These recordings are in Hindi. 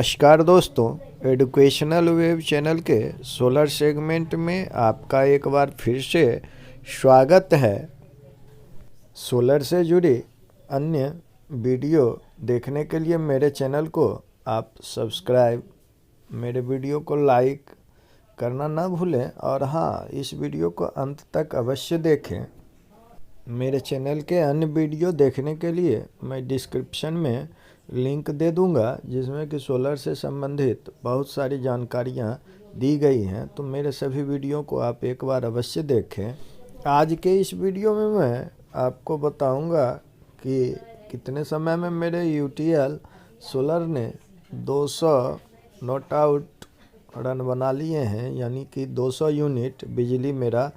नमस्कार दोस्तों, एजुकेशनल वेब चैनल के सोलर सेगमेंट में आपका एक बार फिर से स्वागत है। सोलर से जुड़ी अन्य वीडियो देखने के लिए मेरे चैनल को आप सब्सक्राइब, मेरे वीडियो को लाइक करना ना भूलें और हाँ, इस वीडियो को अंत तक अवश्य देखें। मेरे चैनल के अन्य वीडियो देखने के लिए मैं डिस्क्रिप्शन में लिंक दे दूंगा, जिसमें कि सोलर से संबंधित बहुत सारी जानकारियां दी गई हैं। तो मेरे सभी वीडियो को आप एक बार अवश्य देखें। आज के इस वीडियो में मैं आपको बताऊंगा कि कितने समय में मेरे यूटीएल सोलर ने 200 नॉट आउट रन बना लिए हैं, यानी कि 200 यूनिट बिजली मेरा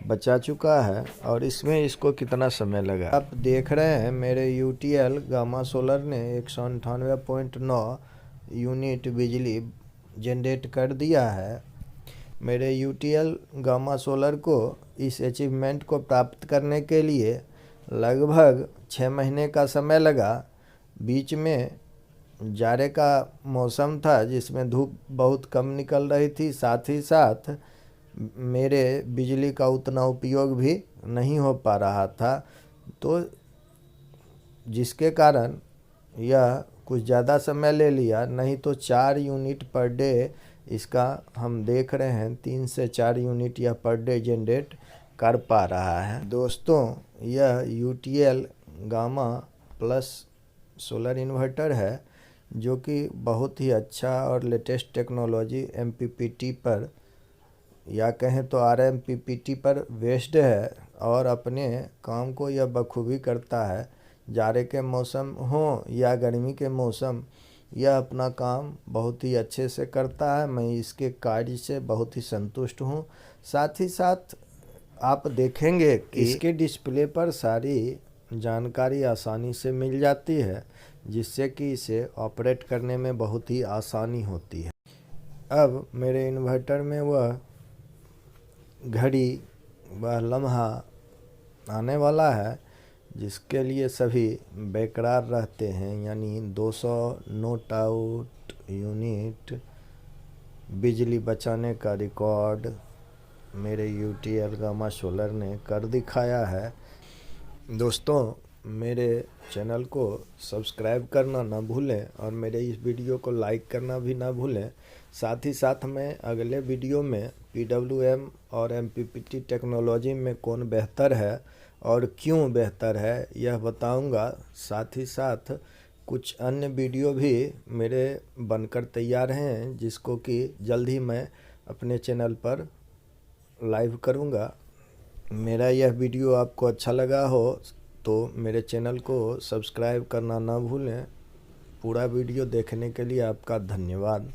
बचा चुका है और इसमें इसको कितना समय लगा। आप देख रहे हैं मेरे यूटीएल गामा सोलर ने 198.9 यूनिट बिजली जनरेट कर दिया है। मेरे यूटीएल गामा सोलर को इस अचीवमेंट को प्राप्त करने के लिए लगभग 6 महीने का समय लगा। बीच में जाड़े का मौसम था, जिसमें धूप बहुत कम निकल रही थी, साथ ही साथ मेरे बिजली का उतना उपयोग भी नहीं हो पा रहा था, तो जिसके कारण यह कुछ ज़्यादा समय ले लिया। नहीं तो 4 यूनिट पर डे इसका हम देख रहे हैं, 3 से 4 यूनिट यह पर डे जनरेट कर पा रहा है। दोस्तों, यह UTL gamma plus solar inverter है, जो कि बहुत ही अच्छा और लेटेस्ट टेक्नोलॉजी एमपीपीटी पर या कहें तो आरएमपीपीटी पर बेस्ड है और अपने काम को यह बखूबी करता है। जाड़े के मौसम हो या गर्मी के मौसम, यह अपना काम बहुत ही अच्छे से करता है। मैं इसके कार्य से बहुत ही संतुष्ट हूँ। साथ ही साथ आप देखेंगे कि इसके डिस्प्ले पर सारी जानकारी आसानी से मिल जाती है, जिससे कि इसे ऑपरेट करने में बहुत ही आसानी होती है। अब मेरे इन्वर्टर में वह घड़ी, वह लम्हा आने वाला है जिसके लिए सभी बेकरार रहते हैं, यानी 200 नॉट आउट यूनिट बिजली बचाने का रिकॉर्ड मेरे यूटीएल गामा सोलर ने कर दिखाया है। दोस्तों, मेरे चैनल को सब्सक्राइब करना ना भूलें और मेरे इस वीडियो को लाइक करना भी ना भूलें। साथ ही साथ मैं अगले वीडियो में पीडब्ल्यूएम और एमपीपीटी टेक्नोलॉजी में कौन बेहतर है और क्यों बेहतर है, यह बताऊंगा। साथ ही साथ कुछ अन्य वीडियो भी मेरे बनकर तैयार हैं, जिसको कि जल्द ही मैं अपने चैनल पर लाइव करूंगा। मेरा यह वीडियो आपको अच्छा लगा हो तो मेरे चैनल को सब्सक्राइब करना ना भूलें। पूरा वीडियो देखने के लिए आपका धन्यवाद।